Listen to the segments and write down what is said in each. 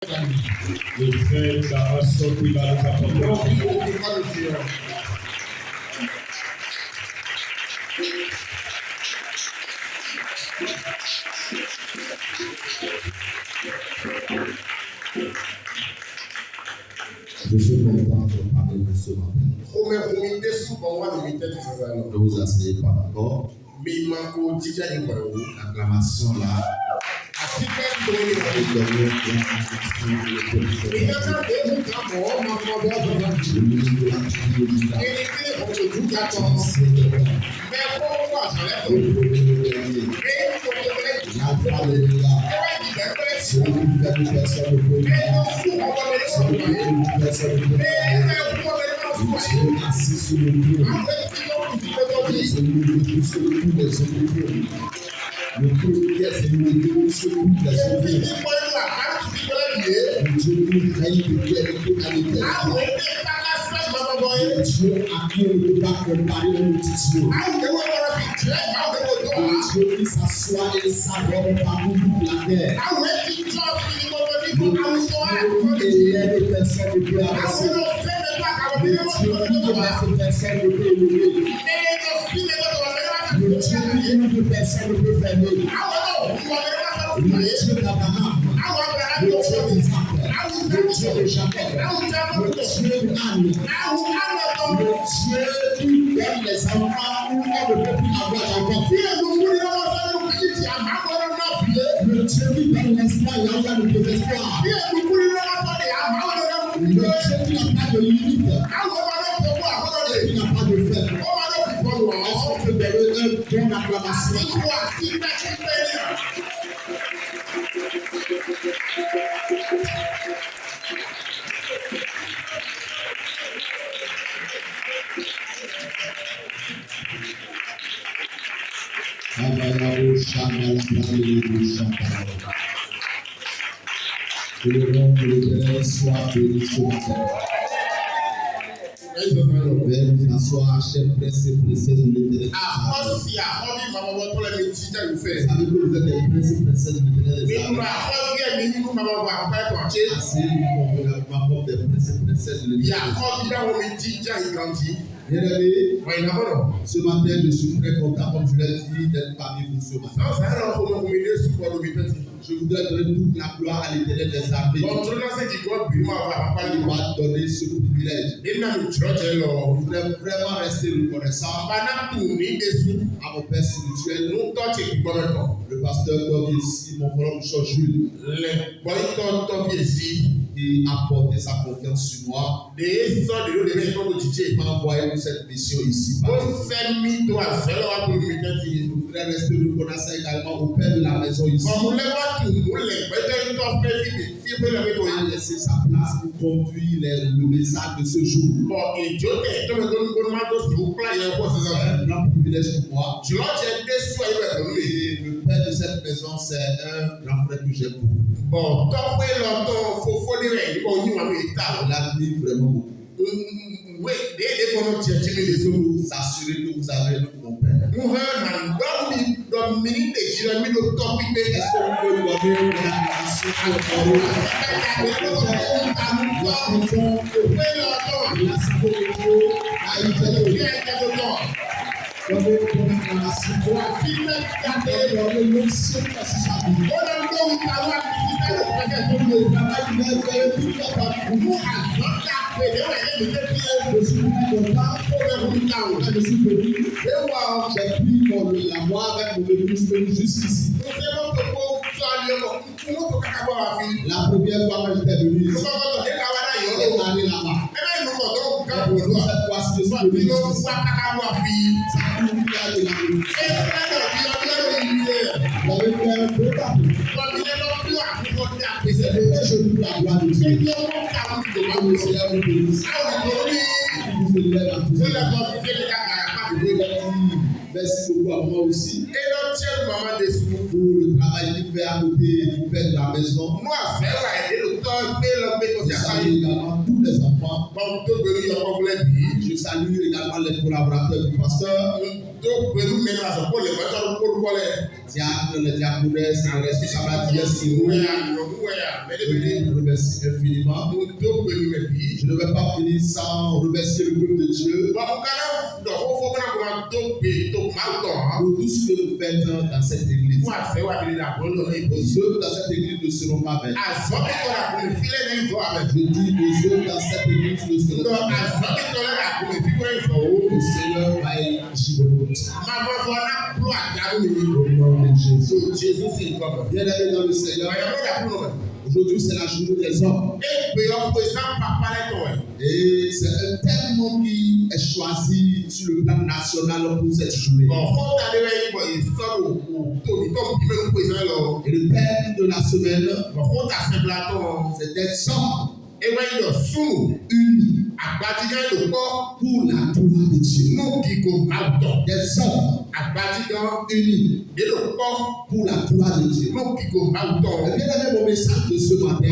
Le fait d'avoir sorti la Je suis content de parler de ce matin. Ne vous asseyez pas encore. L'acclamation là. Le premier, c'est le Dieu sur toute la société. Le Dieu qui règne de Dieu et tout à l'éternité. Le Dieu à qui on ne peut pas comparer une multitude. Le Dieu qui s'assoit et s'arrête parmi toute la terre. Le Dieu qui élève les personnes de Dieu avec lui. Le Dieu qui laisse les personnes de Dieu élever. Le Dieu qui ouvre personne ne peut fermer. Le Dieu d'Abraham, le Dieu d'Isaac, le Dieu de Jacob, le Dieu d'Anne, le Dieu qui donne les enfants où on ne peut plus avoir d'enfants. Le Dieu qui donne l'espoir là où il y a le désespoir. Le Dieu qui n'a pas de limite, qui n'a pas de faible. Est-ce qu'on peut donner une bonne acclamation? Que le nom de l'Éternel soit béni ce matin. Père, nous asseoir, chère presse et princesse de l'Éternel. Vous savez que vous êtes des princes et princesses de l'Éternel. Assez pour la porte des princes et princesses de l'Éternel. Bien-aimés, ce matin, je suis très content, comme je l'ai dit, d'être parmi vous ce matin. Je voudrais donner toute la gloire à l'Éternel des armées. Il m'a donné ce privilège. Je voudrais vraiment rester reconnaissant à mon père spirituel, le pasteur Tobi ici, mon frère Michel Jules, qui a porté sa confiance sur moi. Il m'a envoyé pour cette mission ici. Je voudrais rester reconnaissant également au père de la maison ici. Il a laissé sa place pour conduire le message de ce jour. C'est un grand privilège pour moi. Et le père de cette maison, c'est un grand frère que j'aime beaucoup. Il a dit vraiment beaucoup. S'assurer que vous avez mon père. Est-ce qu'on peut donner une j'ai pris la voix avec mon ministre jusqu'ici. La première fois que j'étais venu ici, j'étais allé là-bas. Cette fois-ci, je suis venu jusqu'ici. Ça fait une fois de la vie. J'avais fait un peu partout. Et c'est pourquoi je loue la gloire de Dieu. Que le Seigneur vous bénisse. Vous élève à tous. Merci beaucoup à moi aussi. Pour le travail qu'il fait à côté du père de la maison. Vous savez également tous les enfants. Je salue également les collaborateurs du pasteur. Diacre, les diaconesses, les responsables diverses. Je remercie infiniment. Je ne vais pas finir sans remercier le peuple de Dieu pour tout ce que vous faites dans cette église. Vos œuvres dans cette église ne seront pas vaines. Je dis vos œuvres dans cette église ne seront pas vaines. Le Seigneur va agir de vous. Bien-aimés dans le Seigneur, aujourd'hui c'est la journée des hommes. Et c'est un thème qui est choisi sur le plan national pour cette journée. Et le thème de la semaine, c'est des hommes unis pour la gloire de Dieu. Des hommes unis pour la gloire de Dieu. Et bien aimé, mon message de ce matin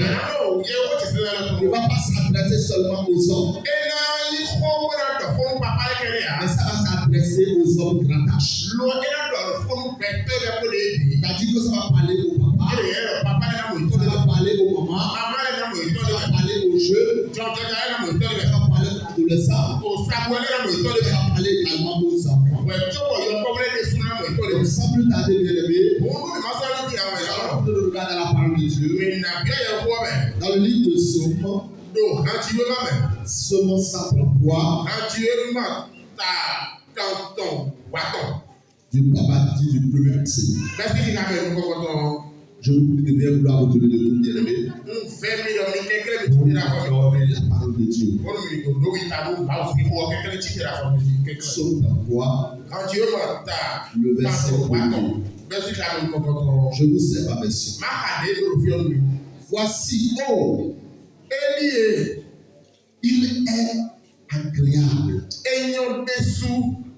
ne va pas s'adresser seulement aux hommes, mais ça va s'adresser aux hommes grand âge. C'est-à-dire que ça va parler aux papas, ça va parler aux mamans, ça va parler aux jeunes, ça va parler aux adolescents, ça va parler également aux enfants. Donc sans plus tarder, bien-aimé, on regarde la parole de Dieu dans le livre de Psaume, Psaume 133, du papa dit du premier verset. Je vous prie de bien vouloir vous donner de tout, bien-aimé. La parole de Dieu. Psaume 33, le verset 1. Je vous sers ma version. Voici, oh, il est agréable,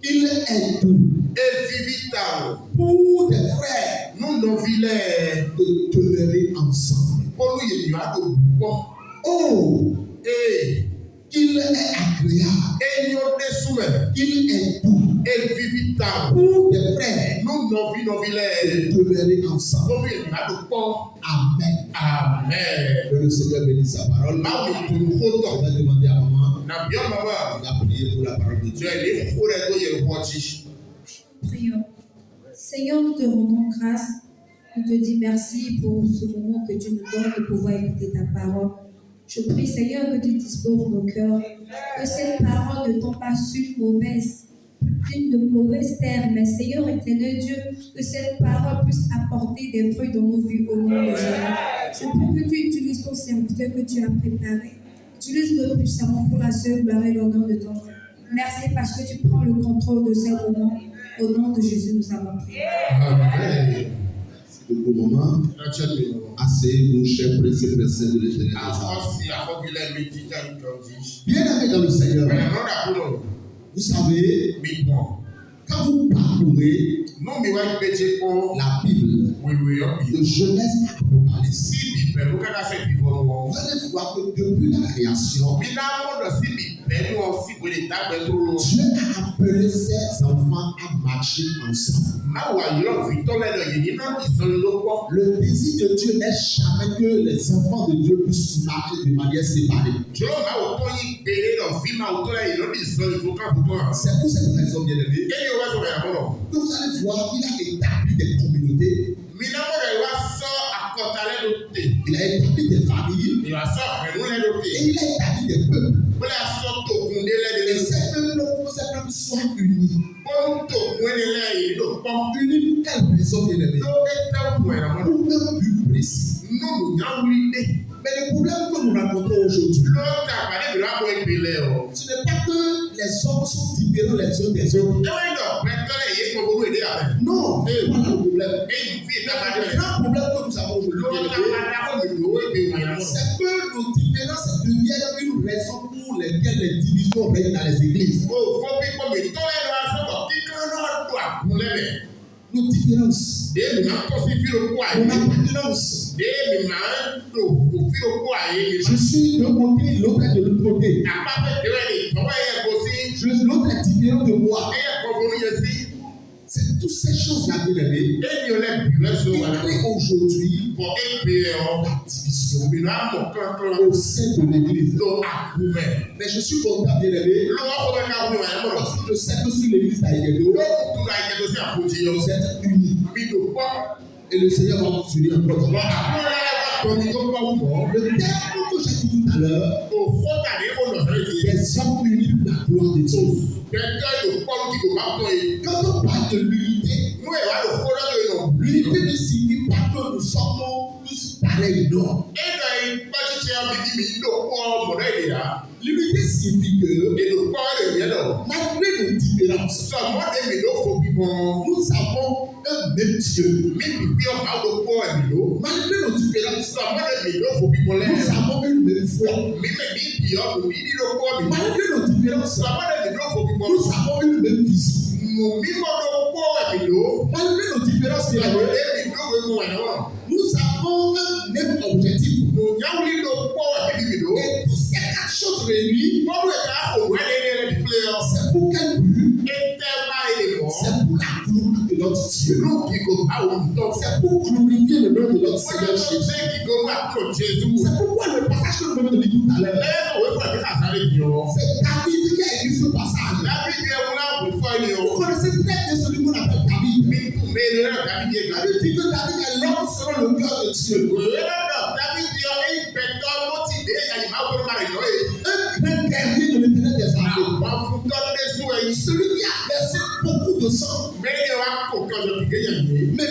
il est doux pour des frères de demeurer ensemble. Oh, il est agréable, il est doux pour des frères de demeurer ensemble. Amen. Que le Seigneur bénisse sa parole. Je vais demander à maman de prier pour la parole de Dieu. Prions. Seigneur, nous te rendons grâce. Nous te disons merci pour ce moment que tu nous donnes de pouvoir écouter ta parole. Je prie, Seigneur, que tu disposes nos cœurs, que cette parole ne tombe pas sur une mauvaise terre, mais Seigneur éternel Dieu, que cette parole puisse apporter des fruits dans nos vies au nom de Jésus. Je prie que tu utilises ton serviteur que tu as préparé. Utilise-le puissamment pour la seule gloire et l'honneur de ton nom. Merci parce que tu prends le contrôle de ce moment. Au nom de Jésus, nous avons prié. Amen. C'est le moment. Asseyez-vous, chers précieux de l'éternel. Bien-aimés dans le Seigneur, vous savez, quand vous parcourez la Bible, de Genèse à Apocalypse, vous allez voir que depuis la création, Dieu a appelé ses enfants à marcher ensemble. Le désir de Dieu n'est jamais que les enfants de Dieu puissent marcher de manière séparée. C'est pour cette raison, bien aimé, que vous allez voir qu'il a établi des communautés. Il a établi des familles. Et il a établi des peuples. Et ces peuples soient unis. Unis pour quelle raison, bien aimé? Pour un but précis. Mais le problème que nous rencontrons aujourd'hui, ce n'est pas que les hommes sont différents les uns des autres. Non, c'est pas le problème. Le grand problème que nous avons aujourd'hui, c'est que nos différences deviennent une raison pour laquelle les divisions règnent dans les églises. Nos différences, mon appartenance. Je suis d'un côté, l'autre est de l'autre côté. Je différent de moi. Et comme vous ici, C'est toutes ces choses-là, bien aimé, et il y a les bureaux qui créent aujourd'hui pour écrire la division une âme au au sein de l'église. clan à couvert. Mais je suis content, bien aimé, parce que je sais que sur l'église d'Aïgedo, vous êtes unis. Et le Seigneur va vous unir encore. Le terme que j'ai dit tout à l'heure, des hommes unis pour la gloire de Dieu. Quand on parle de l'unité, l'unité ne signifie pas que nous sommes tous pareils, non. L'unité signifie que malgré nos différences, nous avons un même Dieu. Malgré nos différences, nous avons une même foi. Malgré nos différences, nous avons une même vision. Malgré nos différences, nous avons un même objectif. Et toutes ces quatre choses réunies, c'est pour quel but? C'est pour la gloire de notre Dieu. C'est pour glorifier le nom de notre Seigneur Jésus. C'est pourquoi le passage que nous venons de lire tout à l'heure, c'est David qui a écrit ce passage. Vous connaissez très bien celui qu'on appelle David. David dit que David est l'homme selon le cœur de Dieu. Un grand guerrier de l'Éternel des armées. Celui qui a versé beaucoup de sang. Mais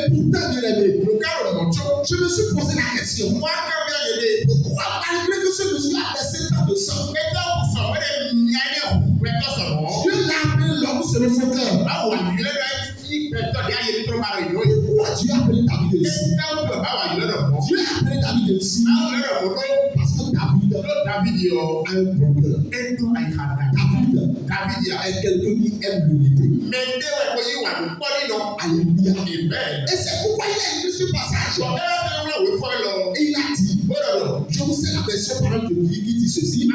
pourtant, bien aimé, je me suis posé la question. Pourquoi, malgré que ce monsieur a versé tant de sang, Dieu l'a appelé l'homme selon son cœur? Pourquoi Dieu a appelé David ici? Dieu a appelé David ici parce que David a un problème. David est quelqu'un qui aime l'unité. Alléluia. Et c'est pourquoi il a écrit ce passage. Et il a dit, je vous sais la version parole de Dieu qui dit ceci.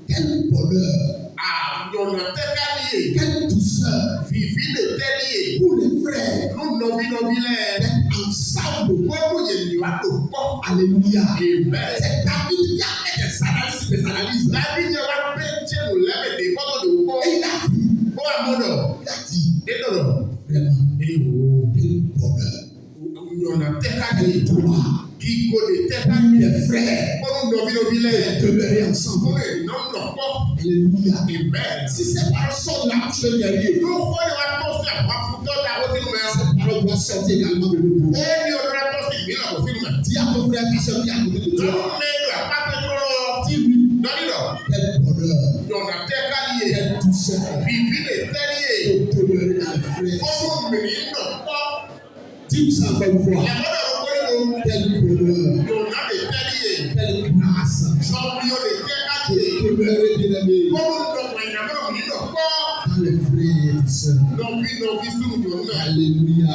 Quel bonheur, quelle douceur pour les frères d'être ensemble. Alléluia. C'est David qui a fait des analyses. Et il a dit, vraiment, quel bonheur, quelle gloire. Les frères demeurer ensemble. Alléluia. Si ces paroles sortent de la bouche d'un guerrier, cette parole doit sortir également de nous. Dis à ton frère qui se dit à côté de toi, dis-lui, quel bonheur, quelle douceur de demeurer dans les frères. Dis-lui ça encore une fois. Quel bonheur, quelle grâce de demeurer bien-aimé dans les frères et sœurs. Alléluia.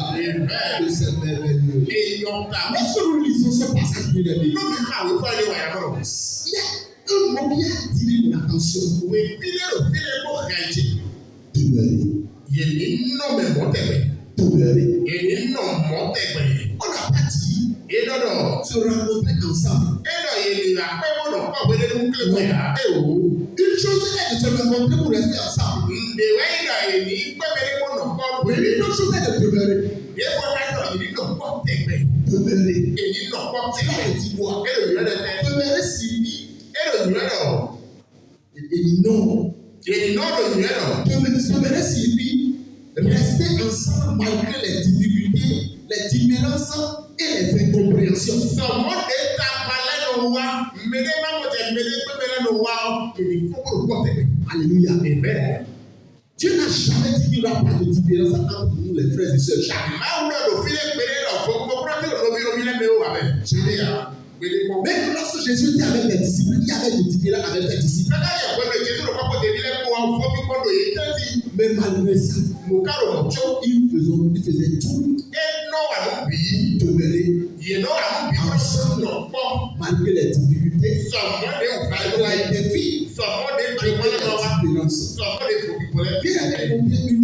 Et c'est merveilleux. Lorsque nous lisons ce passage, bien-aimé, il y a un mot qui a attiré mon attention. Demeurer. On n'a pas dit se rencontrer ensemble. Une chose est de se rencontrer pour rester ensemble. Mais une autre chose est de demeurer. Demeurer. C'est dit quoi? Demeurer signifie. Et dit non. Demeurer signifie rester ensemble malgré les difficultés, les différences et les incompréhensions. Alléluia. Amen. Dieu n'a jamais dit qu'il n'y aura pas de différence entre nous, les frères et sœurs. Mais lorsque Jésus était avec les disciples, il y avait des différences avec les disciples. Mais malgré ça, il faisait tout pour demeurer ensemble malgré les difficultés, malgré les défis, malgré les différences.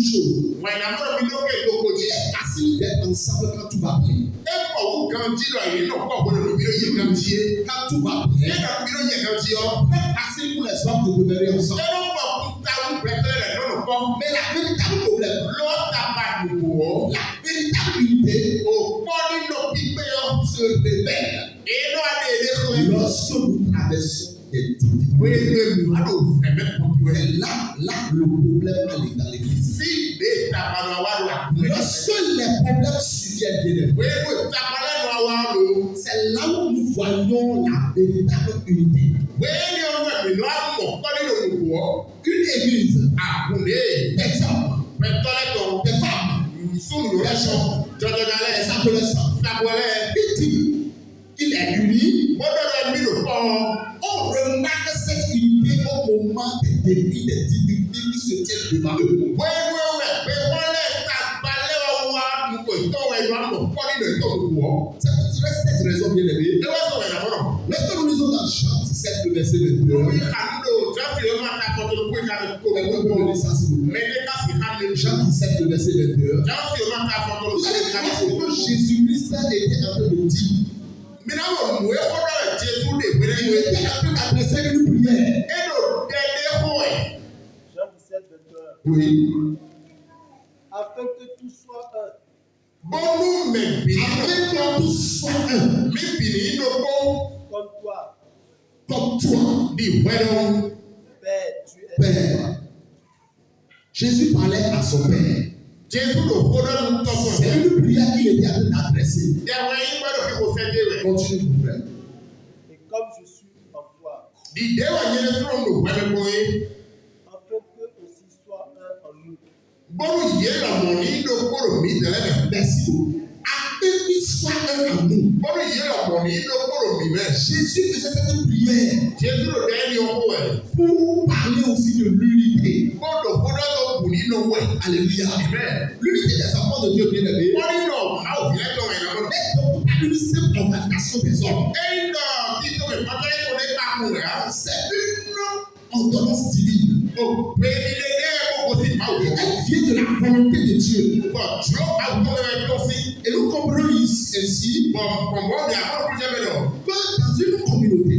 chose. When I'm going to be looking at Il est facile d'être ensemble quand tout va bien. Quand tout va bien. C'est facile pour les hommes de demeurer ensemble. Mais la véritable problème, la véritable unité se révèle lorsque nous traversons des difficultés. Et là, le problème est dans l'église. Lorsque les problèmes surviennent, c'est là où nous voyons la véritable unité. Une église, des hommes, des femmes, des gens, des adolescents, qui dit qu'il est uni, on remarque cette unité au moment des défis, des difficultés qui se tiennent devant eux. C'est cette raison, bien aimé. Lorsque nous lisons dans Chant 17, le verset 22, Chant 17, le verset 22, vous allez voir que Jésus-Christ était un peu de dire. Il était un peu adressé une prière. Jean 17, 22. Oui. Afin que tout soit un. Afin que tout soit un. Comme toi. Comme toi. Père, tu es Père. Jésus parlait à son Père. C'est une prière qu'il était en train d'adresser. Continue, mon frère. et comme je suis en toi. Afin que aussi soit un en nous. Merci beaucoup. Afin qu'il soit un en nous. Jésus faisait cette prière pour parler aussi de l'unité. Alléluia. L'unité des enfants de Dieu bien aimé. Donc, pas une simple organisation des hommes. C'est une ordonnance divine. Elle vient de la volonté de Dieu. Et nous comprenons ainsi que dans une communauté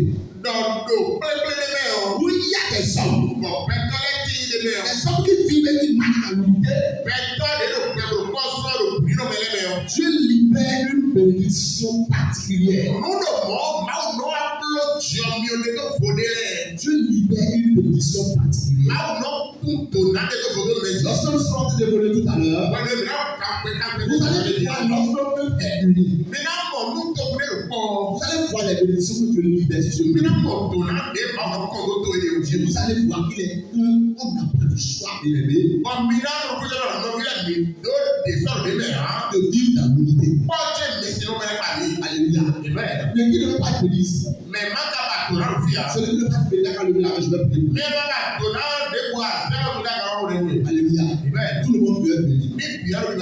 où il y a des hommes qui vivent et qui marchent en unité, Dieu libère une bénédiction particulière. Dieu libère une bénédiction particulière. Lorsque nous serons en train de voler tout à l'heure, vous allez voir notre peuple est uni. Vous allez voir les bénédictions que Dieu libère sur nous. Vous allez voir qu'il est un, on n'a pas le choix, bien aimé, de vivre dans l'unité. Alléluia. Mais qui ne veut pas être béni ici? Ce ne veut pas être béni quand le village je vais prier. Alléluia. Tout le monde veut être béni. Bien aimé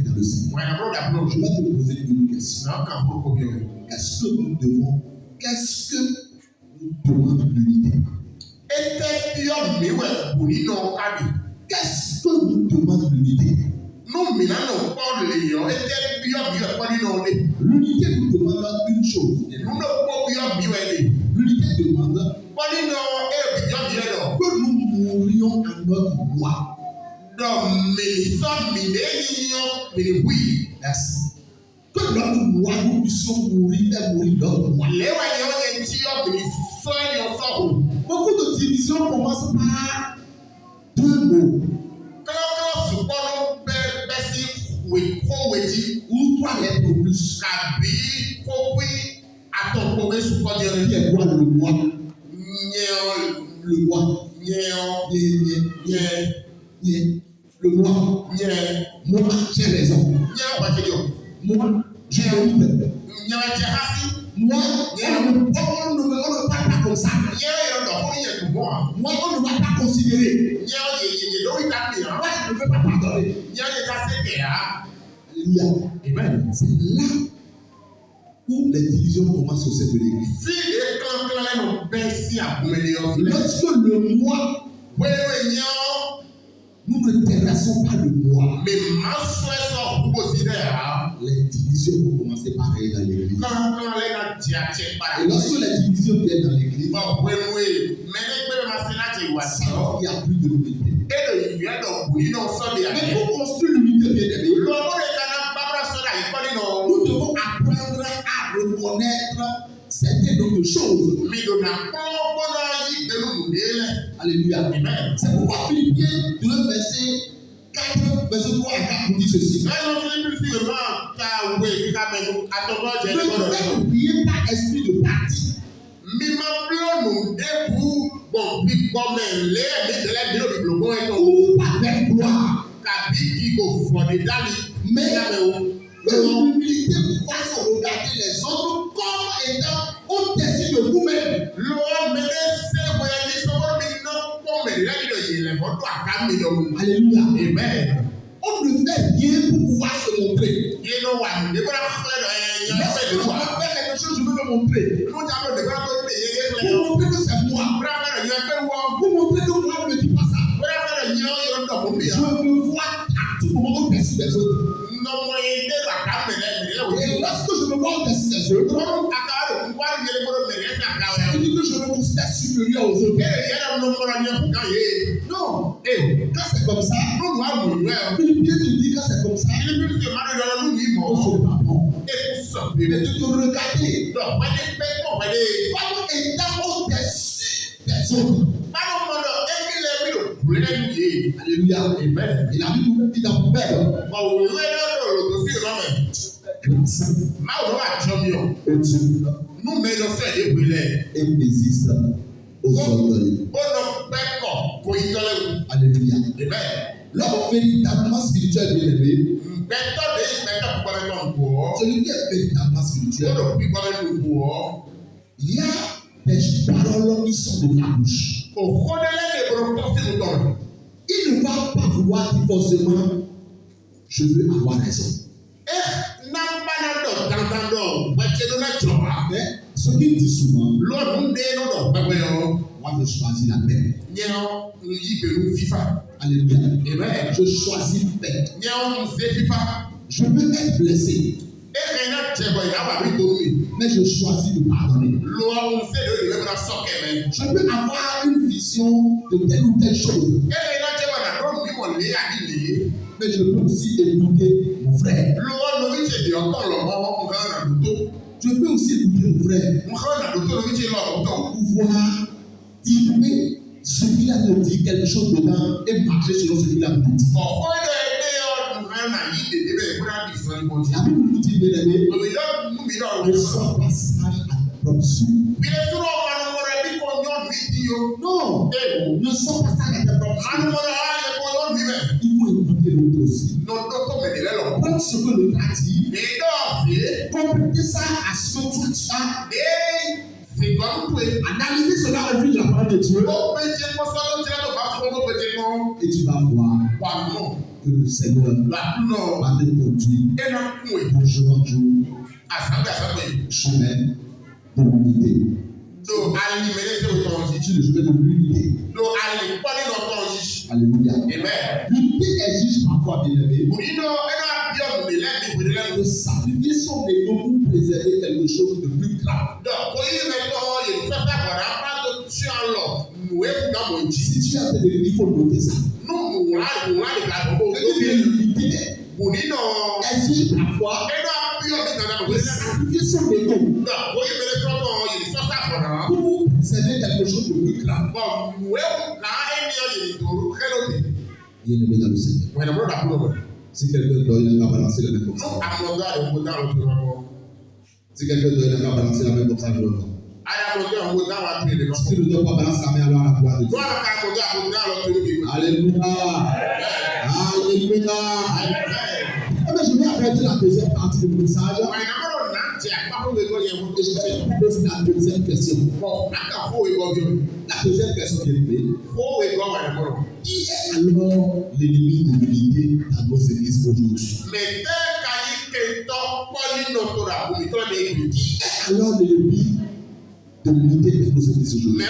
dans le Seigneur. Je vais te poser une question. Qu'est-ce que nous demande l'unité? Qu'est-ce que nous demande l'unité? L'unité nous demande une chose. L'unité demande que nous mourions à notre moi. Merci. Que notre moi, nous puissions mourir et mourir notre moi. Beaucoup de divisions commencent par deux mots. Ou trois lettres ou plus. Qui est quoi le moi? Le moi. Le moi. Moi, j'ai raison. Moi, j'ai honte. Moi, on ne parle pas comme ça. Moi, on ne va pas considérer. Moi, je ne veux pas pardonner. Alléluia. Amen. C'est là où les divisions commencent au sein de l'église. Lorsque le moi, nous ne terrassons raison pas de moi. Mais ma souhait sort pour considérer. Les divisions vont commencer par aller dans l'église. Quand les gens disent Et lorsque les divisions viennent dans l'église, bon, oui, ça, il n'y a plus de l'unité. et le lieu Mais pour construire l'unité, bien aimé, nous devons apprendre à reconnaître certaines autres choses. Alléluia. C'est pourquoi Philippiens 2, verset 4, verset 3 à 4 nous dit ceci. Ne priez pas esprit de parti. Ou avec gloire. Mais l'humilité vous fasse regarder les autres comme étant au-dessus de vous-même. Alléluia. Amen. On ne fait rien pour pouvoir se montrer. You Lorsque je veux faire quelque chose, je veux me montrer. Pour montrer que c'est moi. Pour montrer que moi, je ne dis pas ça. Je me vois à tout moment au-dessus des autres. Et lorsque je me vois au-dessus des autres, ça veut dire que je me considère supérieur aux autres. Non. Quand c'est comme ça, Philippiens te dit quand c'est comme ça, on se bat bon. Mais de te regarder comme étant au-dessus des autres. Alléluia. Amen. Et la Bible nous dit dans Proverbe, au-dessus, et résiste aux orgueilleux. Alléluia. L'homme véritablement spirituel, bien aimé, celui qui est véritablement spirituel, il y a des paroles qui sont de la bouche. Il ne va pas vouloir dire forcément je veux avoir raison. Mais ce qu'il dit souvent, moi je choisis la paix. Alléluia. Je choisis la paix. Je peux être blessé, mais je choisis de pardonner. Je peux avoir une vision de telle ou telle chose, mais je peux aussi écouter mon frère. Je peux aussi écouter mon frère pour pouvoir tirer ce qu'il a dit, quelque chose dedans, et marcher selon ce qu'il a dit. La Bible nous dit, bien aimé, ne sois pas sage à ta propre soupe. Non, ne sois pas sage à ta propre soupe. Il faut écouter l'autre aussi. Prendre ce que l'autre a dit, compléter ça à ce que toi tu as. Analyser cela au vu de la parole de Dieu. Et tu vas voir que le Seigneur va te conduire de jour en jour, chemin de l'unité. Sur le chemin de l'unité. Alléluia. L'unité exige parfois, bien aimé, de sacrifier son ego pour préserver quelque chose de plus grave. Si tu as des il faut noter ça. L'unité exige parfois de sacrifier son ego pour préserver quelque chose de plus grave. Bien aimé dans le Seigneur. Si quelqu'un doit, il n'a pas balancé la main comme ça. Si quelqu'un doit, il n'a pas balancé la main comme ça, je le vois. Si tu ne dois pas balancer la main, alors à la gloire de Dieu. Alléluia. Alléluia. Mais je vais arrêter la deuxième partie de mon message. Et je vais poser la deuxième question. La deuxième question qui est levée. Qui est alors l'ennemi de l'unité dans nos églises aujourd'hui? Qui est alors l'ennemi de l'unité dans nos églises aujourd'hui?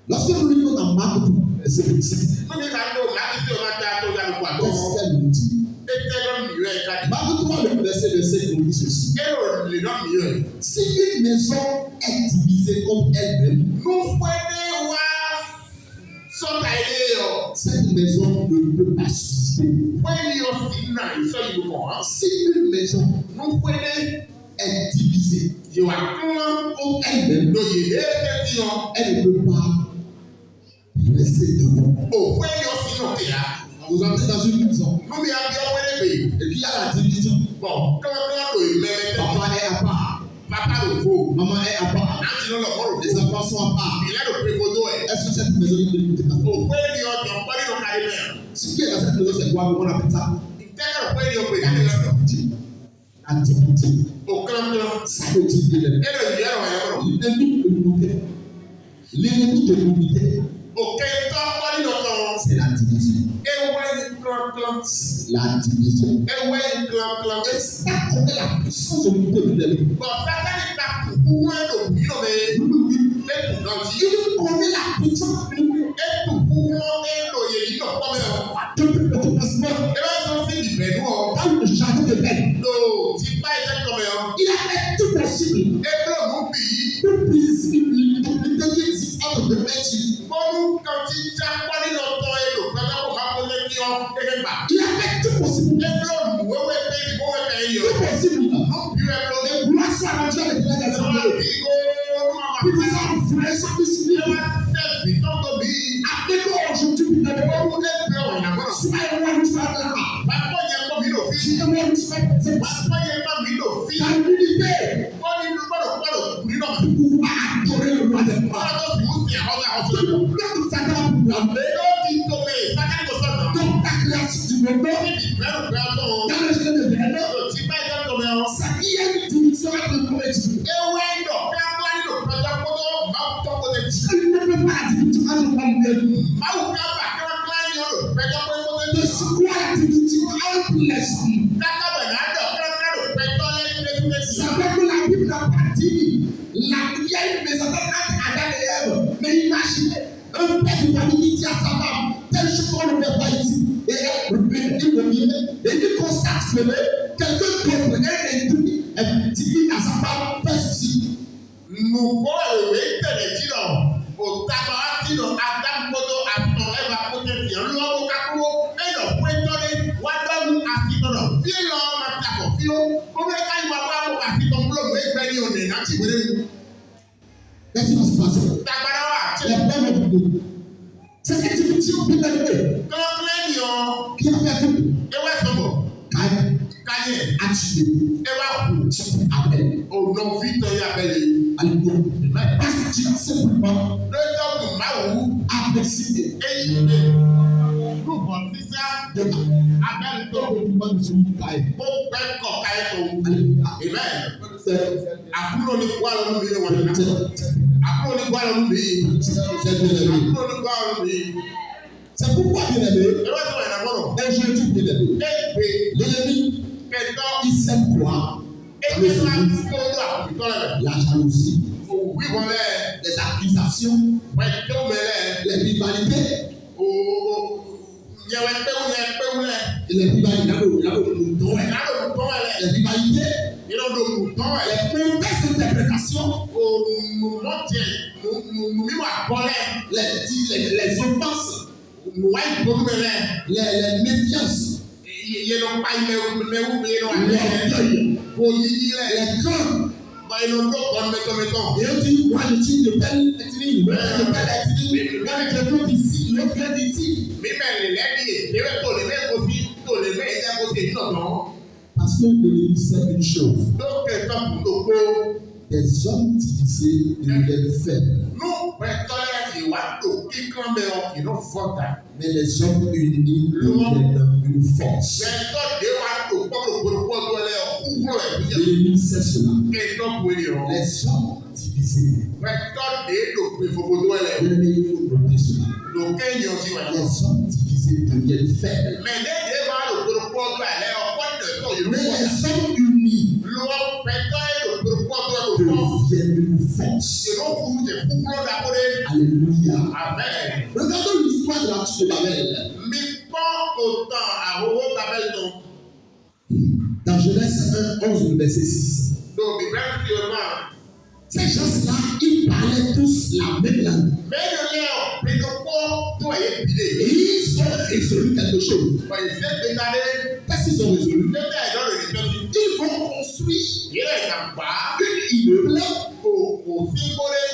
Lorsque nous lisons dans Marc verset 27. Mami ka do ma ti o ma ta to ya lu kwa to. Qu'est-ce qu'elle nous dit? Ete lo mi yo e ka di. Marc 3, le verset 27 nous dit ceci. E lo le lo mi yo. Si une maison est divisée comme elle-même, Nu puede wa so ka ile yo. cette maison ne peut pas subsister. When you see now, so you go. Si une maison Nu puede est divisée you are come comme elle-même, do ye de ti yo. elle ne peut pas rester debout. Oh, when you see no te ya. Vous entrez dans une maison Nu mi a bi o wele be. et puis il y a la division. Bon, quand do you me te. Papa est à part, Papa lo go. maman est à part, Na ti no lo mo ro. les enfants sont à part. Il a le prévodo e. Est-ce que cette maison est limitée? Oh, when you are your body no carry me. Ce qui est dans cette maison, c'est quoi? On appelle ça Take when you be. activité. Oh, come. Ça veut dire que E lo ye ro e ro. l'ennemi de l'unité, l'ennemi de l'unité, Okay, talk body no to. c'est la division. E when come. La division. E when come. Et ça connaît la puissance de l'unité de l'ennemi. But Satan ta ku when do you know me. Le ku don ji. Il connaît la puissance de l'unité E ku ku mo e do ye yi no come o. depuis le commencement. E ba so si di be no. Dans le jardin de l'Éden, No, ti pa e come o. il a fait tout possible E bro mo bi. pour briser l'unité qui existe entre deux êtres. Bọ́lú kan ti já pọ́lí lọ tọ́ èlò pẹ́pẹ́ kó máa kólé ní ọ gẹ́gẹ́ gbà. Il a fait tout possible. Ẹgbẹ́ òmùwéwé pé ìmọ̀wé pẹ̀ yìí o. Tout possible. Ló bí ẹ lọ. Et gloire soit rendue à l'Éternel des Ìjọba armées. bí góòlù máa Il wà nous a offert sa Ẹ possibilité. wá tẹ̀sí tọ́tọ̀ bí. Appelez-nous aujourd'hui pour nous Bọ́lú ẹgbẹ́ ọ̀yàn gbọ́dọ̀. soyez-moi nous faire là. Bàbá yẹn kọ́ mi lò fi. Soyez-moi nous faire cette Bàbá yẹn bá mi lò fi. dans l'unité Bọ́lú inú gbọ́dọ̀ kúrì náà. pour pouvoir adorer le roi des rois. Bọ́lá tó fi wú sí àwọn ọ̀gá ọ̀sán. Donc, notre Satan pour l'amener Yóò ti tó mi sákàtì kò sọ̀nà. dans la création du monde, Bẹ́ẹ̀ni bẹ́ẹ̀rù bẹ́ẹ̀ tó. dans le jardin de l'Éden, Yóò ti bá ẹjọ́ tó mi ọ. ça y est une division entre le monde et Dieu. Ewe ndọ̀ kíákíá nílò pẹ̀lú ọkọ̀ máa ń tọ́kọ̀ lẹ́tí. Il ne peut pas la division entre le monde et Dieu. Máa wù ká bà kíákíá ní ọ̀rọ̀ pẹ̀lú ọkọ̀ ẹ̀kọ́ De lẹ́tí. ce quoi la division entre les hommes. Kákábẹ̀ náà dọ̀ kíákíá lò pẹ̀tọ́ lẹ́tí. Ça veut que la Bible n'a pas dit la vieille maison entre Adam et Ève. Mais imaginez un père de famille qui dit à sa femme, telle chose qu'on ne fait pas ici. Et elle revient, il revient, et il constate que quelqu'un d'autre, un intrus, dit à sa femme, fais ceci. Nùgbọ́ ìwé tẹ̀lé jìnnà. Òtàbà jìnnà Adámọ́tò àtọ̀ ẹ̀bà pọ̀tẹ́tì ọlọ́wọ́ kákúrò. Ẹ̀yọ̀ fún ẹjọ́lé wá dọ́gún àfihàn. Fí lọ máa tàkọ̀ fí ó. Ó bẹ́ ká ìwà wá kó àfihàn búlọ̀mù ẹgbẹ́ ní ọ̀nà ìná tì wéré mu. Qu'est-ce qui va se passer? Tàgbàdà wà. Les pères de Dieu. C'est cette division bien aimée Kílọ̀kílẹ̀ ni ọ. qui a fait que Ewé sọ̀bọ̀. Caïn Káyẹ̀. a tué Ewé kù. Abel. Ònà Victor Yabẹ́lẹ̀. Alléluia. Parce que Dieu simplement Lọ́jọ́ kù máa wù. a décidé Èyí lè. Lùbọ̀ sísá. de Abẹ́lẹ̀ tó. moi de celui de Caïn. Ó pẹ́ kọ̀ káyẹ̀ tó. Alléluia. Amen. C'est Àkúrò ní wà lọ́nu mi wọ̀nyí. Àkúrò ní wà lọ́nu mi. c'est bien aimé. Àkúrò ní wà lọ́nu mi. C'est pourquoi bien aimé. Ewé sọ̀rọ̀ ìdàgbọ́dọ̀. Aujourd'hui bien aimé. Égbè L'ennemi, kẹtọ́. il sème quoi? Égbè máa ń kó lọ àkùtọ́ rẹ̀. La jalousie, Òwú ìwọlẹ̀. les accusations, Wẹ̀jọ́ mẹ́lẹ̀. les rivalités. Yẹ̀wẹ̀ pẹ́wulẹ̀. Et les rivalités, Ìyálò tọ́ ẹ̀lẹ̀. les rivalités, Ìlọ́dọ̀ tọ́ ẹ̀lẹ̀. les mauvaises interprétations, Mọ̀tẹ̀ mímọ̀ àkọlẹ̀. les offenses, Mùwá ìgbóhùnmẹ̀lẹ̀. les méfiances, Yẹlọ pa ìmẹ̀wù yẹlọ l'orgueil, àlẹ́. Kò yíyí lẹ̀. les craintes. Báyìí ló ń lọ́kọ̀ mẹ́tọ́mẹ́tọ́. Et on dit, moi je suis de telle ethnie, l'autre de telle ethnie, moi je viens d'ici, l'autre vient d'ici. Mímẹ̀lì lẹ́dí ìdíwé tó lè mẹ́ kó sí tó lè mẹ́ ẹ̀jẹ̀ kó sí ìdọ̀tàn. Parce que l'ennemi sait une chose, Lókè tọ́kù tó kó. des hommes divisés deviennent faibles, Nú pẹ̀tọ́lẹ̀ ìwà tó kíkan mẹ́rọ ìlú fọ́tà. mais les hommes unis deviennent une force. Pẹ̀tọ́ dé wa tó pọ́pọ́pọ́pọ́ tó lẹ̀ ọ̀kúrò ẹ̀ níjẹ̀. L'ennemi sait cela. Kẹtọ́ péré ọ̀. Les hommes divisés, Pẹ̀tọ́ dé lò pé fòfò tó lẹ̀. l'ennemi, il faut noter cela. Lòkè ni ọtí wà. Les hommes divisés deviennent faibles, Mẹ̀lẹ́dẹ̀ máa lò pọ́pọ́ tó lẹ̀ ọ̀pọ̀ ìdọ̀tọ̀ ìlú mais fọ́tà. les hommes unis Lọ pẹ̀tọ́ lò pọ́pọ́ tó lẹ̀ ọ̀pọ̀. deviennent une force. Ìlú kúrú jẹ kúkúrú dàkúrẹ́. Alléluia. Amen. Regardons l'histoire l'histoire de la tour de Babel. Mi pọ́n òtàn àwòrán Babel tó. Dans Genèse 1, 11, le verset 6. Donc, mi bẹ́ẹ̀ fi ọ̀nà. Ces gens-là, ils parlaient tous la même langue. Mẹ́rin lé ọ̀ pinnu kó tó ẹ̀yẹ bìlẹ̀. Et ils ont résolu quelque chose. Bọ̀dé ṣe é gbégbádé. Qu'est-ce qu'ils ont résolu? Lẹ́tà ẹ̀dọ́ rẹ̀ ní tọ́jú. Ils vont construire Ìrẹ̀ ìjàmbá. une immeuble. Òfin kórè.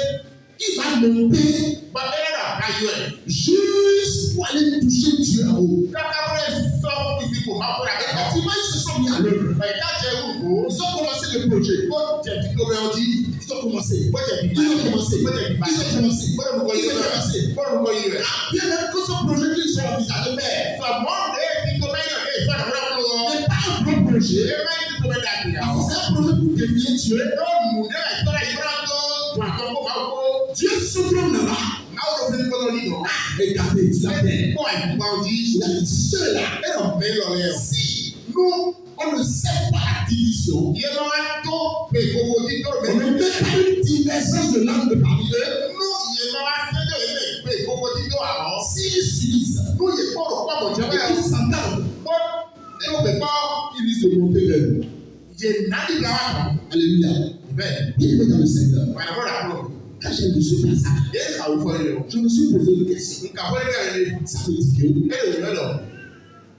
Il va monter Bàbẹ́rẹ́ rà káyọ̀ ẹ̀. juste pour aller toucher Dieu en haut. Kákábọ̀rẹ̀ sọ ìdìbò máa kóra kẹ́kọ̀ọ́. Effectivement, ils se sont mis à l'œuvre. Bàyìí ká jẹ́ wùkú. Ils ont commencé le projet. Ó jẹ̀ kí tó bẹ́ẹ̀ ọdí. Ils ont commencé. Ó jẹ̀ kí Ils ont commencé. Ó jẹ̀ kí Ils ont commencé. Bọ́lá olùkọ́ yìí rẹ̀. Bọ́lá olùkọ́ yìí rẹ̀. Bien même que ce projet qu'ils ont envisagé faire Sọ̀mọ́ ẹ̀ ti tó mẹ́yàn ẹ̀ sọ̀rọ̀ wúlọ́ wúlọ́. n'est pas un bon projet. Ẹ máa ń ti tó mẹ́yàn dàbí Parce àwọn. que c'est un projet pour défier Dieu. Yóò mú ní ẹ̀sọ́ra ìbúra tó dùn àtọ́kọ́ máa kó. Dieu se trompe là-bas. Náà ló fi ń gbọ́dọ̀ nínú. Regardez, il a fait. Bọ́ àìkúgbà ojú. Il a dit ceux-là. Ẹ lọ bẹ́ẹ̀ lọ rẹ̀. Si nous, on ne sait pas la division, Yẹ lọ wá tó pé gbogbo dídó on ne met pas une divergence de langue parmi eux. Nú yẹ lọ wá sẹ́jọ́ yẹ lè pé gbogbo dídó àwọn. S'ils s'unissent Nú yẹ kọ́rọ̀ pàmò jẹ́ et bẹ́ẹ̀. qu'ils s'entendent, Bọ́ ẹ ló pè pọ́. ils risquent de monter vers nous. Yẹ nàdí la wà kàn. Alléluia. Bẹ́ẹ̀ Bien aimé dans le Seigneur, wà á bọ̀dà kúrò. quand j'ai lu ce passage, Yẹ kàwé fọ́ ẹ lọ. je me suis posé une question. Nka fọ́ ẹ lọ. Ça veut dire que Ẹ lè wúlò lọ.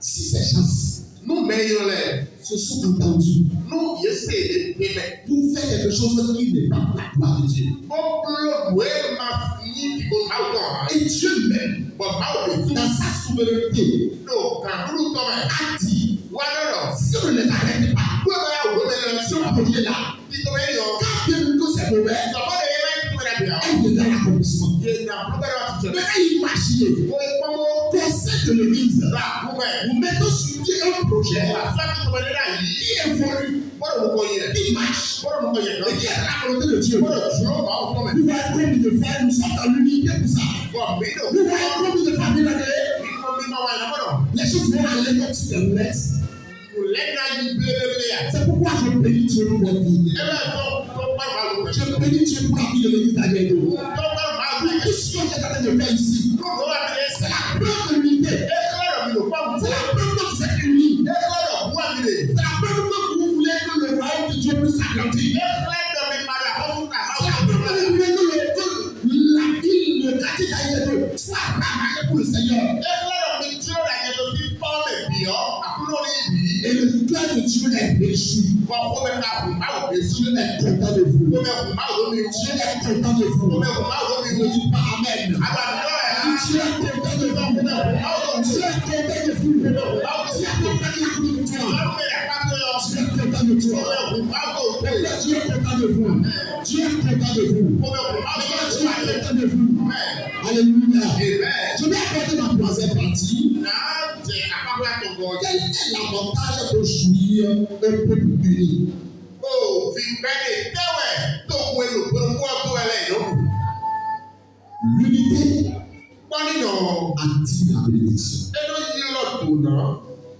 si ces gens Nú mẹ́yìn lẹ̀. se sont entendus Nú yẹ sè é pépè. pour faire quelque chose qui n'est pas pour la gloire de Dieu, Bọ́pùlọ̀ wẹ́ máa ní ìbò máa tọ̀ hàn. et Dieu même, Bọ̀ máa lè fún. dans sa souveraineté, Lò kàdúrú tọ́ mẹ́. a dit Wá lọ́rọ̀. si on ne les arrête pas, Gbé bá yà wò lẹ́yìn lọ si sí on ọ̀pọ̀. peut dire là, Títọ́ bẹ́ẹ̀ yọ. quand bien que c'est mauvais, Ìjọba lè yẹ máa ń tún bẹ́ẹ̀ dàbí àwọn. elle viendra à l'accomplissement. Yé nà púpẹ̀rẹ̀ wá ti jẹ. Maintenant, imaginez Ó yẹ pọ́nmọ́. qu'au sein de l'église, Là púpẹ̀. vous mettez sur pied un projet Wà fúlàtí tó bẹ́ẹ̀ dà yìí. qui évolue, Bọ́dọ̀ mú kọ yẹ. qui marche, Bọ́dọ̀ mú kọ yẹ et kan. qui est à la volonté de Dieu. Bọ́dọ̀ dúró máa ń tọ́ mẹ́. Nous voyons combien de fois nous sommes dans l'unité pour ça. Bọ̀ mí lò. Nous voyons combien de familles là Mímọ́ mímọ́ wà ní bọ́dọ̀. les choses vont aller comme sur les roulettes. Lẹ́nà yìí bílébélé yà. C'est pourquoi je bénis Dieu pour votre vie. Ẹ bẹ́ẹ̀ tó bá máa lò. Je bénis Dieu pour la vie de l'église d'Aguedo. Tó bá máa lò. Tout ce qu'on est en train de faire ici, Lọ́wọ́ wà ní c'est ẹsẹ̀. la preuve de l'unité. Ẹ kọ́rọ̀ mi lò pàmò. C'est la preuve que vous êtes unis. Ẹ kọ́rọ̀ bú wà nílé. C'est la preuve que vous voulez que le royaume de Dieu puisse s'agrandir. Ẹ kọ́rọ̀ mi padà fún kà. C'est la preuve que vous voulez que la ville, le quartier d'Aguedo soit ravagé pour le Seigneur. Ẹ kọ́rọ̀ mi tí ó rà yẹn tó fi pọ́ mẹ́ bì ọ́. Àkúrò ní ìbí. Et le cœur de Dieu est réjoui. Wọ́n kó mẹ́ ká kù máa wò lé sí. Dieu est content de vous. Kó mẹ́ kù máa wò mí wú. Dieu est content de Kó vous. mẹ́ kù máa wò mí Ne wú. dites pas Amen. Àgbàdo ẹ̀ á. Dieu est content de vous. Dieu est content de vous. Dieu est content de vous. Dieu est Wọ́n fẹ́ àpapọ̀ yọ. content de Kó toi. mẹ́ kù máa wò Dieu est content de vous. Dieu est content de vous. Kó mẹ́ kù máa wò Dieu mí est wú. content de vous. Alléluia. Amen. Je vais apporter ma troisième partie. Náà jẹ àpapọ̀ àtọ̀gọ̀. Quel est l'avantage de jouir un peuple uni? Ó fi bẹ́ẹ̀ tẹ́wẹ̀ tó kun èlò gbogbo ọdún ẹlẹ́yìn. L'unité Wọ́n nínú attire la bénédiction. ẹnu yìí lọ́dún náà.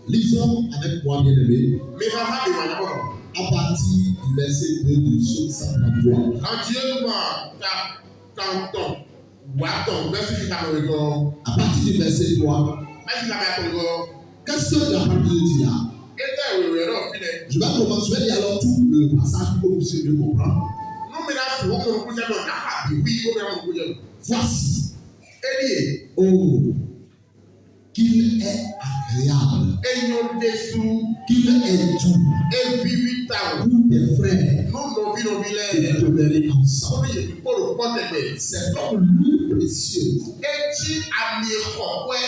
Lisons avec moi, bien-aimé, Mi máa má bì wọ́n yàgbọ́n. à partir du verset 2 de Psaume 133. Àti ẹnu wa ta tọ̀ntọ̀n wà tọ̀ bẹ́sí ti tàbí gan. À partir du verset 3, Bẹ́sí tàbí àtọ̀ gan. qu'est-ce que la parole de Dieu dit là? Ètò ìwé rẹ̀ náà filẹ̀. Je vais commencer, je vais lire alors tout le passage pour que vous puissiez mieux comprendre. Númìnà fún ọmọ òkúta náà náà àbí wí ó bẹ̀rẹ̀ òkúta náà. Voici, Élié, oh, qu'il est agréable, ẹ̀yọ́ Jésù, qu'il est doux ẹ̀bíbí táwọn. pour des frères Nùnọ̀bínọ̀bí de lẹ́yìn. demeurer Sọ́ni ensemble. yìí kúrò pọ́tẹ̀pẹ̀. C'est comme l'huile précieuse Etí àmì ìkọ̀wé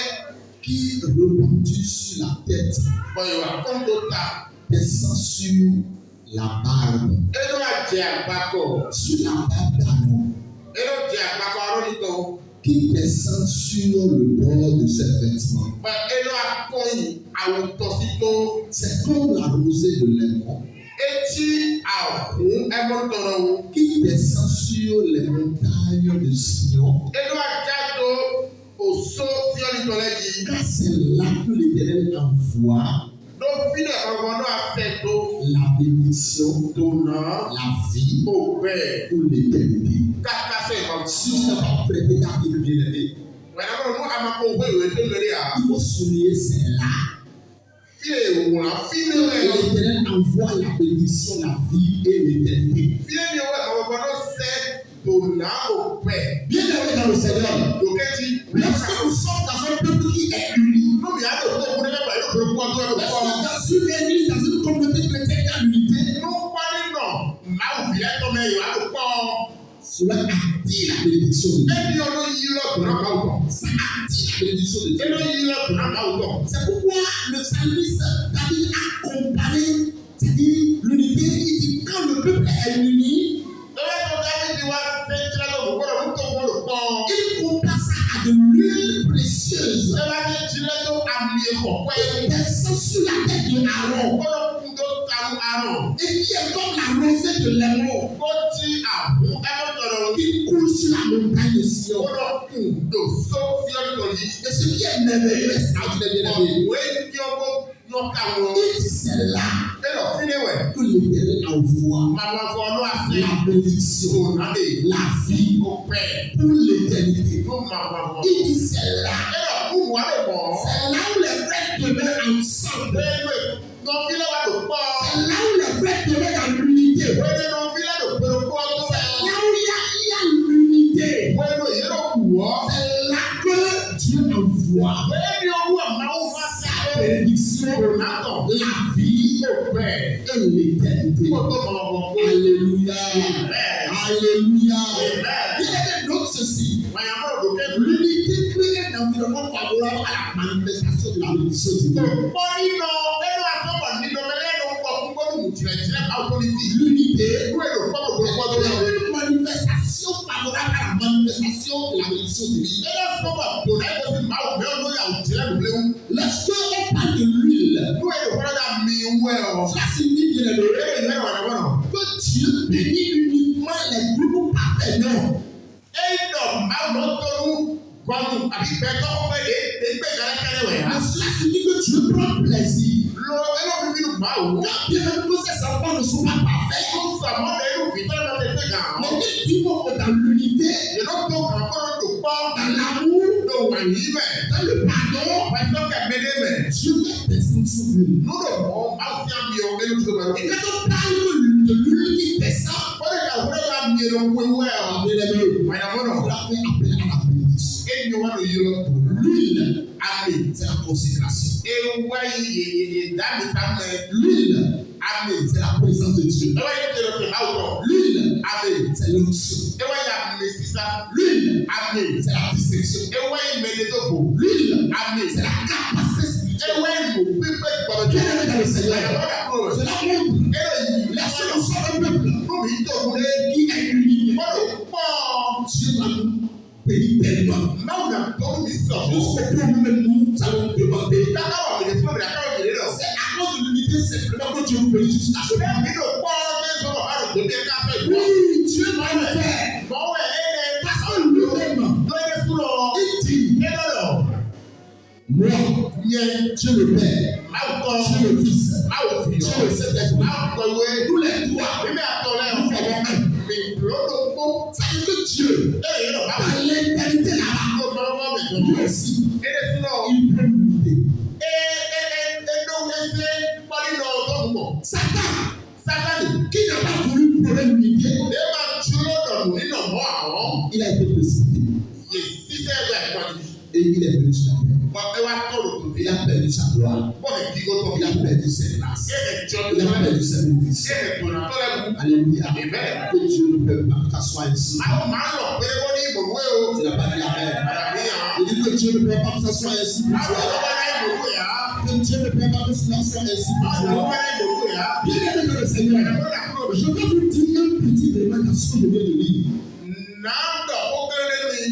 qui répandue sur la tête bọ̀yọ̀ àkọ́ńdó ta. descend sur la barbe, Ẹnu àjẹ àgbàkọ̀. sur la barbe d'Aaron, Ẹnu àjẹ àgbàkọ̀ arọ́nìtọ̀. qui descend sur le bord de ses vêtements. Ẹnu akọ̀yìn àwùtọ̀ sí tó. C'est comme la rosée de Léman Etí àhún ẹmọ́tọ̀rọ̀ wò. qui descend sur les montagnes de Sion. Ẹnu àjádo òṣó tí ó ní tọ́lẹ̀ yìí. Car c'est là que l'Éternel envoie Ló fílẹ̀ ọgbọ́n náà fẹ́ tó. la bénédiction, Dònà la vie ó bẹ́ẹ̀. pour l'éternité. Kàkàṣe ìbọn. Si tu n'as pas prêté ta Bible, bien-aimé, Il faut souligner celle-là. L'Éternel envoie la bénédiction, la vie et l'éternité. Bien aimé dans le Seigneur, lorsque nous sommes dans un peuple qui est uni, lorsque dans une église, dans une communauté chrétienne qui a l'unité, cela attire la bénédiction de Dieu. Ça attire la bénédiction de Dieu. C'est pourquoi le psalmiste David a comparé, c'est-à-dire l'unité. Il dit quand le peuple est uni, il compare ça à de l'huile précieuse. Il descend sur la tête de Aaron. Et qui est comme la rosée de Léon qui coule sur la montagne de Sion. Et ce qui est merveilleux, extraordinaire, il dit c'est là que l'Éternel envoie la bénédiction, la vie pour l'éternité. Il dit c'est là où les frères demeurent ensemble. C'est là où les frères demeurent dans l'unité. C'est là où il y a l'unité. C'est là que Dieu envoie sa bénédiction, la vie et l'éternité. Alléluia. Alléluia. Il y a d'autres ceci. L'unité crée un environnement favorable à la manifestation de la bénédiction divine. L'unité est une manifestation favorable à la manifestation de la bénédiction divine. Lorsque on parle de l'huile, cela signifie bien que Dieu bénit uniquement les groupes parfaits. Non. Mais cela signifie que Dieu prend plaisir. Quand bien même que ces enfants ne sont pas parfaits, mais qu'ils vivent dans l'unité, dans l'amour, dans le pardon, Dieu va descendre sur lui. Et quand on parle de l'huile qui descend, on fait appeler à la bénédiction. L'huile, c'est la consécration. L'huile, c'est la présence de Dieu. L'huile, c'est l'onction. L'huile, c'est la distinction. L'huile, c'est la capacité spirituelle. Bien aimé dans le Seigneur, cela montre lorsque nous sommes un peuple qui est uni, Dieu va nous bénir tellement. Jusqu'au point où même nous allons demander. C'est à cause de l'unité simplement que Dieu nous bénit jusqu'à ce point. Oui, Dieu va le faire. Parce que lui-même, il dit, moi, Dieu le Père, Dieu le Fils, Dieu le Saint-Esprit, tous les trois, nous formons un. Ça veut dire que Dieu, dans l'éternité là-bas, lui aussi, il peut l'unité. Satan, qui n'a pas voulu prôner l'unité, il a été précipité. Et il est venu sur la terre. Il a perdu sa gloire. Il a perdu ses grâces. Il a perdu ses bénédictions. Alléluia. Que Dieu ne peut pas t'asseoir ici. Tu n'as pas dit amen. Il dit que Dieu ne peut pas t'asseoir ici pour toi. Que Dieu ne peut pas t'asseoir ici pour toi. Bien aimé dans le Seigneur, je vais vous dire un petit élément dans ce que je viens de lire.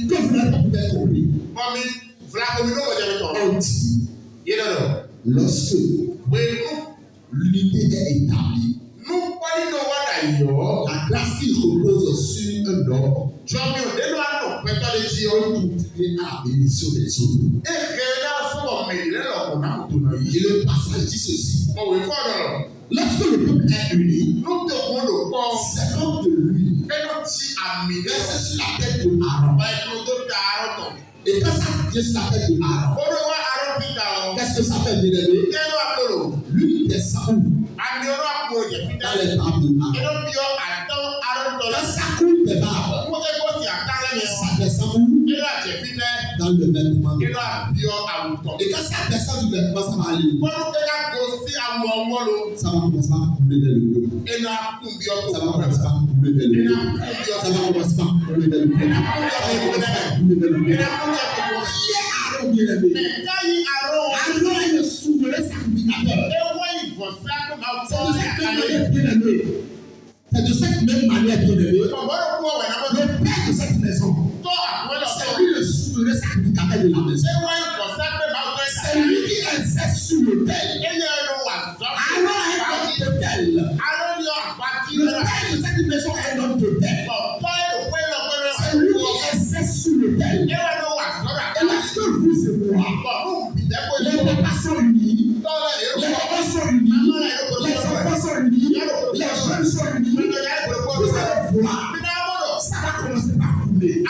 Que vous n'avez pas peut-être compris. On dit, lorsque l'unité est établie, la grâce qui repose sur un homme contribue à la bénédiction des autres. Et le passage dit ceci. Lorsque le peuple est uni, c'est comme de l'huile versée sur la tête de Aaron. Et quand ça vient sur la tête de Aaron, qu'est-ce que ça fait, bien aimé? Lui descend dans les tables de Aaron. Quand ça coule des barbes, ça descend où? Dans le vêtement. Et quand ça descend du vêtement, ça va aller où? Ça va commencer à couler vers le cœur. Ça va commencer à couler vers le cœur. Ça va commencer à couler vers le cœur. Ça va commencer à couler vers le cœur. Aaron, bien aimé. Aaron est le souverain sacrificateur. C'est de cette même manière, bien aimé, le père de cette maison, c'est lui le souverain sacrificateur de la maison. C'est lui qui exerce sur l'autel. Aaron est un autel. Le père de cette maison est un autel. C'est lui qui exerce sur l'autel. Et lorsque vous et moi, les papas sont unis, les mamans sont unis, les enfants sont unis, les jeunes sont unis, vous allez voir, ça va commencer par couler.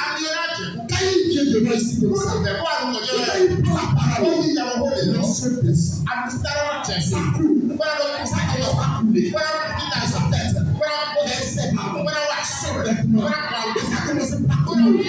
Quand il vient devant ici comme ça, et quand il prend la parole, il se descend. Ça coule, ça commence par couler. Dans sa tête, ses mains, son vêtement, et ça commence par couler.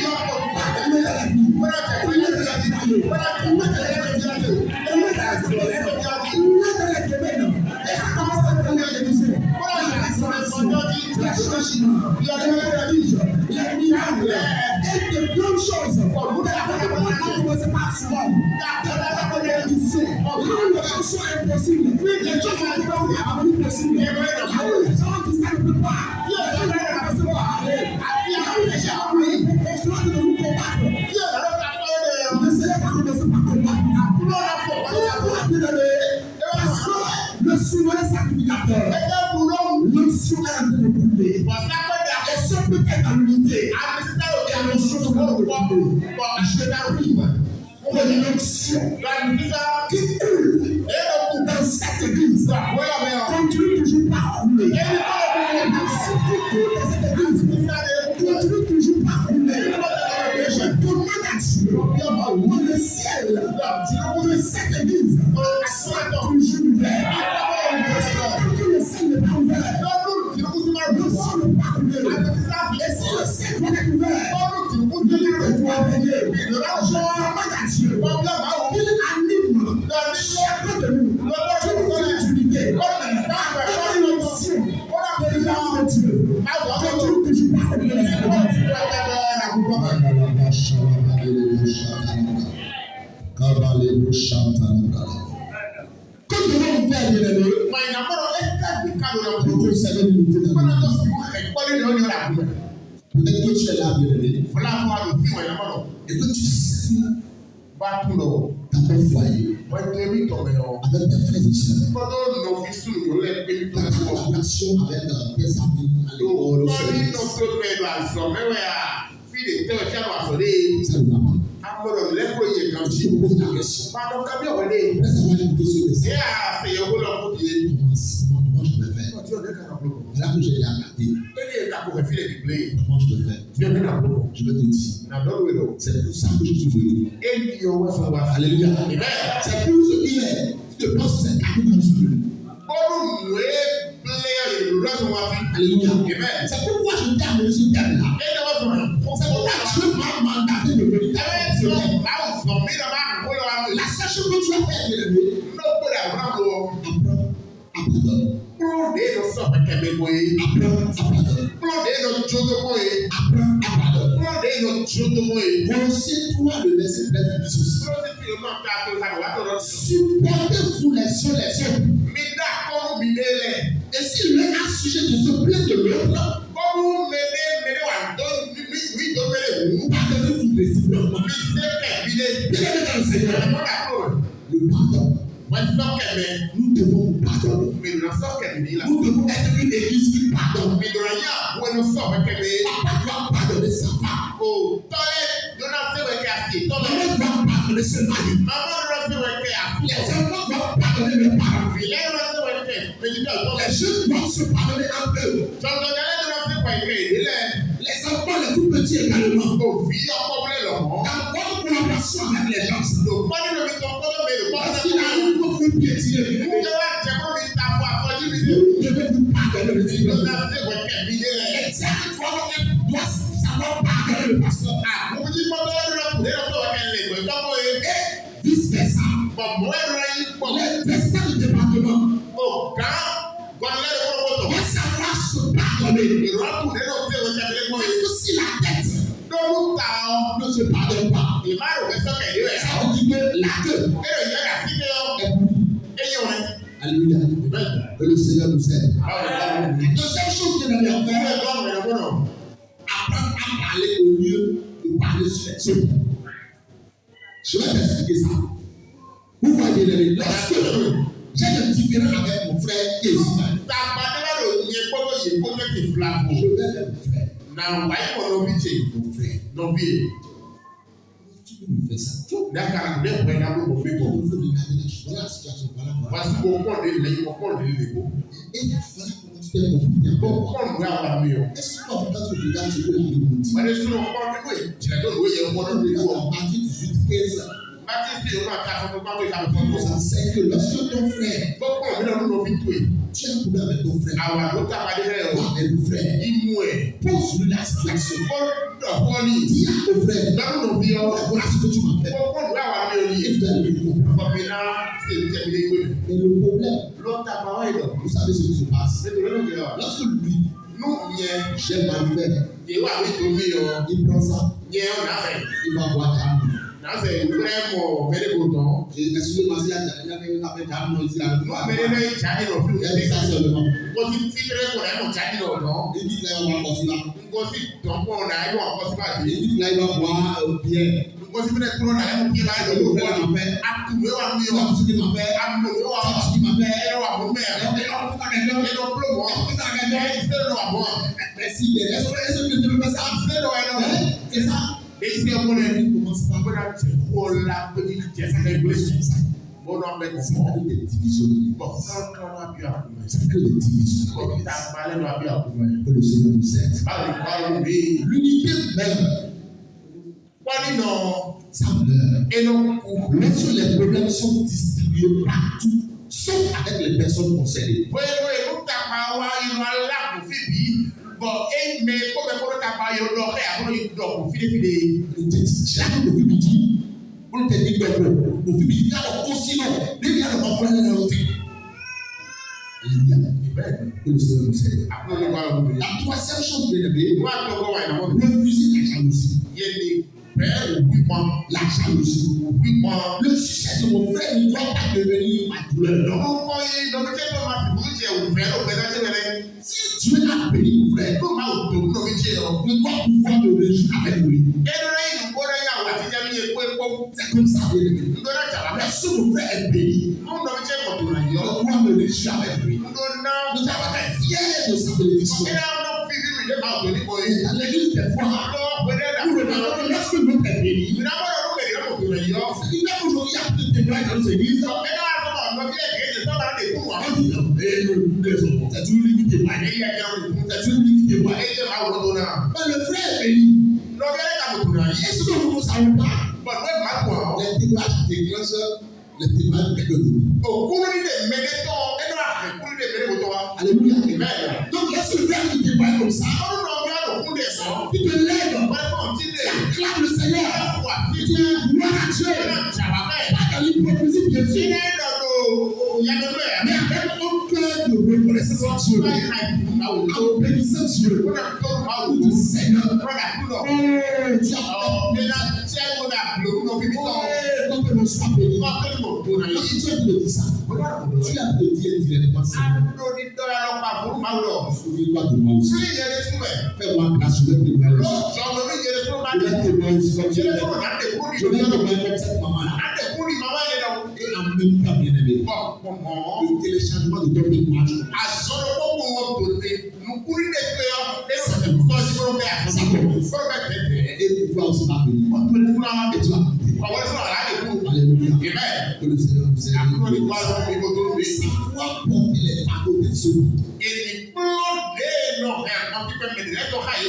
Le souverain sacrificateur, l'onction est en train de couler. Et ce peut être en unité. Et l'onction est en train de couler. Je t'arrive pour l'onction qui coule dans cette église. Continue toujours par couler. L'onction qui coule dans cette église continue toujours par couler. Je demande à Dieu que le ciel de cette église soit toujours ouvert. Que le ciel n'est pas ouvert, le ciel n'est pas ouvert. Et si le ciel doit être ouvert, l'unité doit veiller. Je demande à Dieu qu'il anime chacun de nous d'une unité. Avec l'onction de l'âme de Dieu. Continue toujours par couler dans cette église. Que devons-nous faire, bien aimé, pour conserver l'unité dans notre vie? Peut-être que tu es là, bien aimé, et que tu sais dans ton foyer, avec tes frères et sœurs, ta relation avec tes amis à l'école, au service, ça ne va pas. Je te pose la question. Après avoir écouté ce message, comment je peux faire? Là que j'ai regardé, comment je peux faire? Je vais te dire. C'est pour ça que je suis venu. Alléluia. C'est pour ce qui est. Tu te penses que c'est cadeau que je suis venu. Alléluia. C'est pourquoi je t'ai amené ce thème-là. C'est pourquoi Dieu m'a mandaté de venir. La seule chose que tu as fait, bien aimé, apprends à pardonner. Apprends à pardonner. Conseille-toi le laisser plaire du souci. Supportez-vous les uns les autres. Et si l'un a sujet de se plaindre de l'autre, pardonnez-vous réciproquement. Bien-aimés dans le Seigneur, le pardon. Nous devons nous pardonner. Nous devons être une église qui pardonne. Papa doit pardonner sa femme. Maman doit pardonner ses maris. Les enfants doivent pardonner leurs parents. Les jeunes doivent se pardonner entre eux. Les enfants, les tout petits également. Dans votre collaboration relation avec les gens. Le point de vue de ton côté, mais le point Parce de qu'il a vue un peu plus piétiné. de ton côté, Je vais vous pardonner le Seigneur. nous avons fait votre cabinet. Et tiens, toi, on doit savoir pardonner le pasteur. Ah, vous dites, moi, je vais vous dire, Et vice versa. Les présidents du département doivent savoir se pardonner. Parce que si la tête ne se pardonne pas, ça veut dire que la queue est pourrie. Alléluia. Que le Seigneur nous aide. La deuxième chose que nous devons faire, apprendre à parler au lieu de parler sur les autres. Je vais t'expliquer ça. Vous voyez, lorsque j'ai un différend avec mon frère qui est ici, je vais le faire. Now, why for no bitch? Mon frère, No be. tu peux me faire ça. That can never be able to Il people. faut regarder la chose. Voilà la situation. Voilà. Was go for the lay for the go. Et il fallait comment tu fais mon frère. Go for where I am. Est-ce que quand tu regardes ce que la Bible dit, But it's no for the way. I don't know where you quand want tu to regardes go. la Matthieu 18, 15, But it's still not that for the il come nous enseigne que lorsque ton frère, Go for we don't know fit way. tu as un problème avec ton frère, Our look at the hair. va avec le frère, Imwe. pose-lui la situation. For the holy. Dis à ton frère, Don't know be all. voilà ce que tu m'as fait. Go for where I am. Et tu dois le comprendre. But me now say we can be Mais le problème, Lord ta parole. vous savez ce qui se passe. C'est de l'autre. Lorsque lui, Nous bien. j'ai mal fait, Ye wa we to me yo. il prend ça, Ye on a fait. il va voir Dieu. Now say vraiment very good on. Et excusez-moi, il y a quelqu'un qui appelle ici à No me dey charge no il y a dit ça seulement. Ko ti fitre ko na mo charge no no. Il dit là, on va passer là. Ko si don ko na yo ko si ba Il di. dit là, il va voir Pierre. Ko si me ko na mo pi ba do Le ko frère m'a fait, atu we wa mi il yo. a tout ce qu'il m'a fait, Am no yo il a wa. tout ce qu'il m'a fait. E wa mo me. Et on est là, on fait quelqu'un. E do plo mo. E se do wa mo. Merci, mais est-ce que tu peux faire ça? Se do wa no. C'est ça. E se ko le. Il commence par Ko na ti ko la ko ti ti sa le blessing. Bon on met ça mo. crée des divisions. Bon, ça on va bien. Ça crée des divisions. Ko ta ba le do bien. Que le Seigneur nous aide. Ba le ko bi. L'unité même, Wani no. ça meurt. E no ku. Lorsque les problèmes sont distribués partout, sauf avec les personnes concernées. Wewe utapa wa inu ala ku fibi bo e me ko be ko ta pa yo do re aburo yi do ku fide. Chaque fois que vous dites, vous te dites que vous dites, il y a le consigne, il y a le problème dans l'autre. Alléluia. Que le Seigneur nous aide. Aburo ni wa lu. La troisième chose, bien aimé, Wa to go wa na mo. refuser la jalousie. Ye ni pe wi pon. La jalousie. Wi pon. Le succès de mon frère ne doit pas devenir ma douleur. No Non. ko yi do ke to ma fi bu je u fe o pe da je mere. Si Dieu a béni mon frère, Ko ma o to no mi je o. il doit pouvoir me réjouir avec lui. E do re inu ko re ya wa ti ja mi ye ko ko. C'est comme ça, bien aimé. Ndo na ja la. Lorsque mon frère est béni, No no mi je ko to na je yo. dois me réjouir avec lui. Ndo na. Nous avons été fiers de sa bénédiction. E na no fi fi mi de ma o ni ko yi. Dans l'église, des fois, Lo pe da nous da. regardons lorsque notre est béni, Mi na mo do me de mo to na yo. il y a aujourd'hui un peu de témoins dans ces églises. C'est une limite témoin. C'est une limite témoin. Mais le frère est béni. Est-ce que nous ne savons pas les témoins déclenchent les témoins de quelqu'un d'autre? Alléluia. Donc, lorsque le frère est témoin comme ça, il te lève, il acclame le Seigneur, il dit gloire à Dieu. Pas dans l'hypocrisie, bien sûr, mais avec un cœur de reconnaissance à Dieu, en bénissant Dieu. Il dit Seigneur, oh, tu as fait que l'on soit béni. Lorsque tu as dit ça, tu as dit directement Seigneur, souviens-toi de moi aussi. Fais-moi grâce, je vais témoigner aussi. Je vais témoigner aussi comme je vais. Je vais témoigner comme cette maman-là. Et en même temps, bien aimé, le téléchargement de ton témoignage, ça commence. Et tu vas aussi ma béni. Et tu vas goûter. Alléluia. Que le Seigneur nous aide. Savoir porter les fardeaux des autres.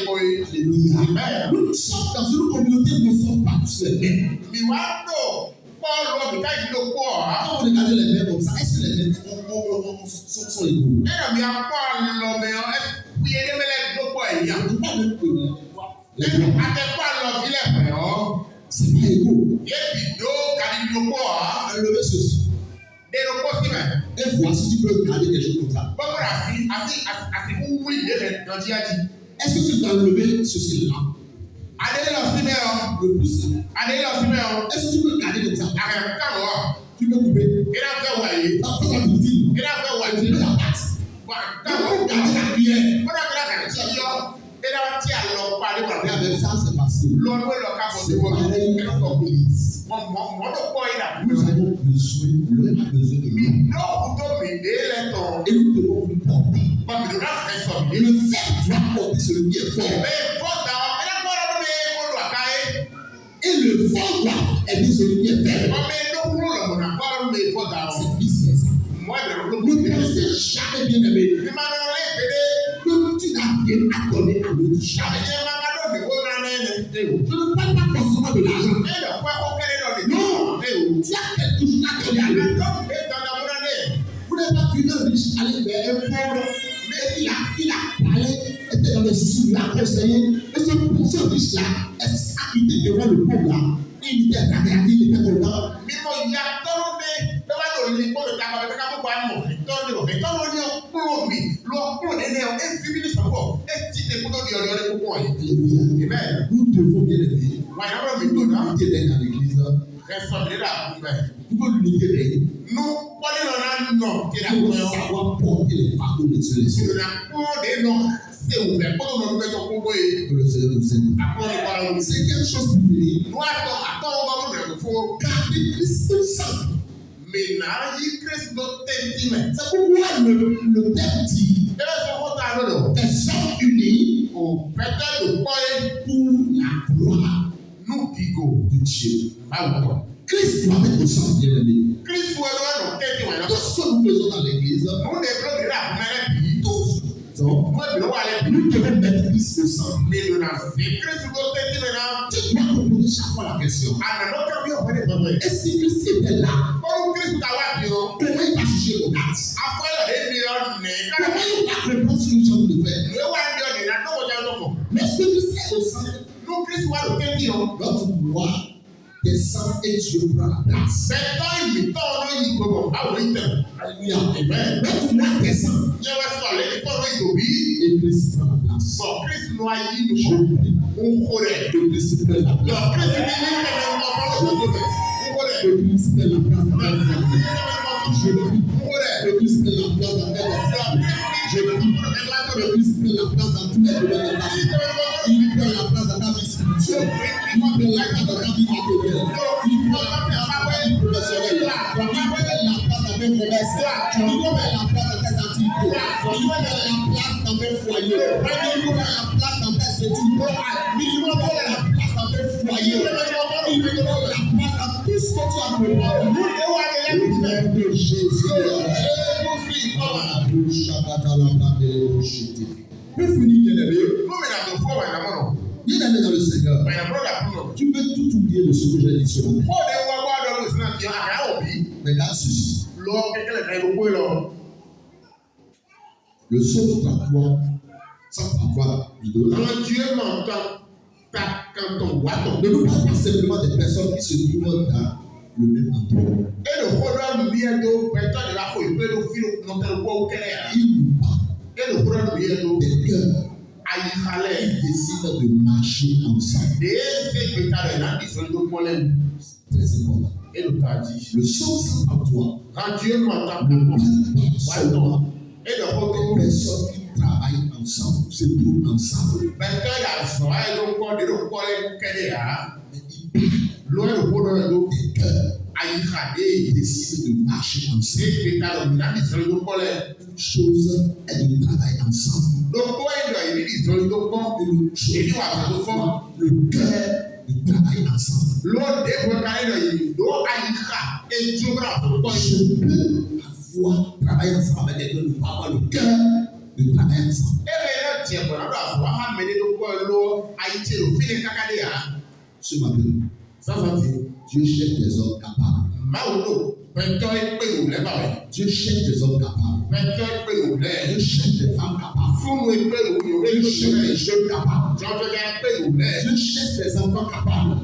Alléluia. Nous sommes dans une communauté où nous ne sommes pas tous les mêmes. Quand vous regardez les mêmes comme ça, est-ce que les mêmes sont égaux? Les c'est pas égaux. Enlevez ceci. Et voici si tu peux regarder quelque chose comme ça. Est-ce que tu peux enlever ceci là? Le pouce. Est-ce que tu peux regarder comme ça? Tu peux couper. Ça va te dire. Tu peux la patte. Tu peux regarder la cuillère. Et avec ça, c'est facile. C'est pareil dans l'église. Nous avons besoin, l'un a besoin de nous. Et nous devons nous porter. Et le fait doit porter celui qui est fort. Et le fort doit aider celui qui est faible. C'est vice-versa. Ne pensez jamais bien aimé. Que tu n'as rien à donner à l'autre. Jamais. Je ne parle pas forcément de l'argent. Non. Tu as quelque chose à donner à l'autre. Vous n'avez pas vu un riche aller vers un pauvre. Mais il a parlé, était dans les soucis, il a conseillé. Et ce riche-là a quitté devant le pauvre là. Il était regardé, il était content. Nous devons bien aider. L'unité d'être dans l'église. Pour l'unité d'être. Nous devons savoir porter les fardeaux de ceux et ceux. Que le Seigneur nous aide. C'est quelque chose de fini. Car Christ au sang. C'est pourquoi le thème dit elles sont unis pour la gloire de Dieu. Christ doit être au sang, bien aimé. Tout ce que nous faisons dans l'église, nous devons mettre Christ au sang. Tu dois te poser chaque fois la question. Et si Christ était là, comment il va juger nos actes? Comment il va répondre sur une chose de faire? Mais ce que Christ est au sang, notre gloire descend et Dieu prend la place. Alléluia. Notre gloire descend et Christ prend la place. Je prie que Christ prenne la place. Que Christ prenne la place dans ta vie. Je prie que Christ prenne la place dans ta vie. Je prie que Christ prenne la place dans tous les domaines de ta vie. Il prend la place dans ta vie spirituelle. Il prend la place dans ta vie matérielle. Il prend la place dans ta vie professionnelle. Il prend la place dans tes commerces. Il prend la place dans tes activités. Il prend la place dans tes foyers. Il prend la place dans tes études. Il prend la place dans tes foyers. Il prend la place dans tout ce que tu as préparé. Au nom de Jésus. Pour finir, bien aimé. Bien aimé dans le Seigneur. Tu peux tout oublier de ce que j'ai dit ce matin. Regarde ceci. Le psaume 33, sans avoir l'idolâtrie. Dieu m'entend quand on voit ton. Ne nous parle pas simplement des personnes qui se trouvent dans le même endroit. Et le problème vient de personne de la foi, il peut le fil dans le bois au Kenya. Il nous parle. Et le problème vient de des cœurs qui décident de marcher ensemble. C'est très important. Et le paradis. Le psaume 133. Quand Dieu m'entend, ne parle pas seulement et le des personnes qui travaillent ensemble, se trouvent ensemble. Mais il parle des cœurs qui décident de marcher ensemble. Une chose est de travailler ensemble. Le cœur de travailler ensemble. Je peux avoir travailler ensemble avec quelqu'un, ne pas avoir le cœur de planète. Ce matin, Dieu cherche des hommes capables. Dieu cherche des hommes capables. Dieu cherche des femmes capables. Dieu cherche des jeunes capables. Dieu cherche des enfants capables.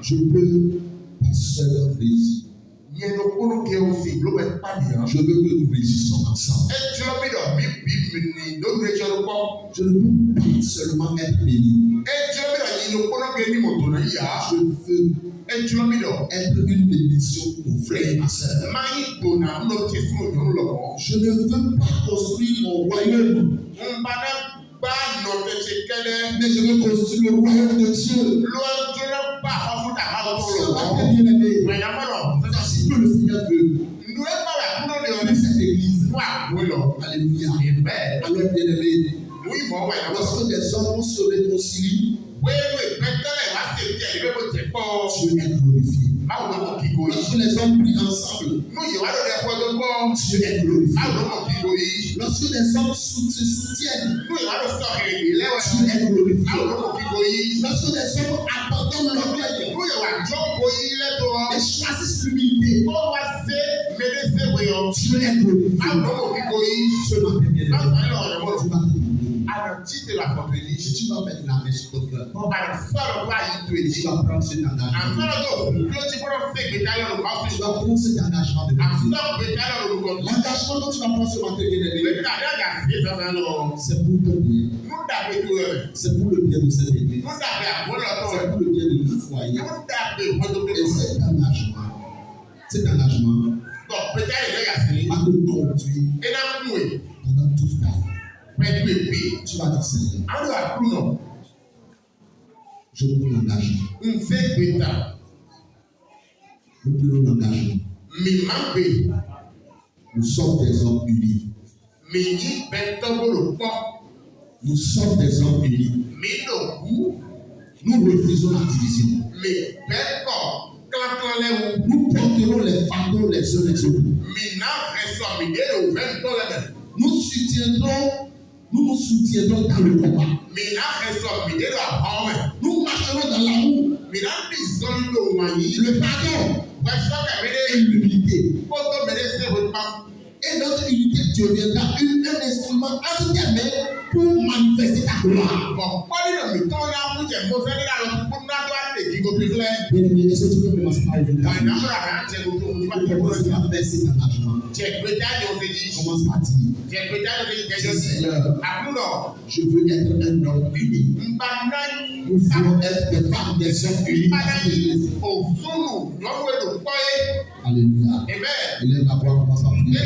Je peux seul réussir. Je veux que nous réussissons ensemble. Je ne peux pas seulement être béni. Je veux être une bénédiction pour frères et ma soeur. Je ne veux pas construire mon royaume, mais je veux construire le royaume de Dieu. Bien-aimé, si que le Seigneur veut, dans cette église. Alléluia. Alors, bien-aimé, lorsque des hommes se réconcilient, Dieu est glorifié. Lorsque les hommes prient ensemble, Dieu est glorifié. Lorsque les hommes se soutiennent, Dieu est glorifié. Lorsque les hommes abandonnent l'orgueil et choisissent l'humilité, Dieu est glorifié. Ce matin, si tu vas mettre la main sur ton cœur, tu vas prendre cet engagement. Tu vas prendre cet engagement de l'engagement dont tu vas prendre ce matin, c'est pour ton bien. C'est pour le bien de cette église. C'est pour le bien de notre foyer. Et cet engagement va te conduire pendant toute ta vie. Tu vas dire, Seigneur, je prends l'engagement. Nous prenons l'engagement. Nous sommes des hommes unis. Nous sommes des hommes unis. Nous refusons la division. Nous porterons les fardeaux les uns les autres. Nous nous soutiendrons dans le combat. Nous marcherons dans l'amour, le pardon et l'humilité. Et notre unité deviendra un instrument entre tes mains pour manifester ta gloire. Bien-aimé, est-ce que tu peux commencer par ouvrir ta bouche? Commence par faire cet engagement. Commence par dire, Seigneur, je veux être un homme uni. Nous voulons être des femmes, des hommes unis. Alléluia. Élève la voix, commence à prier.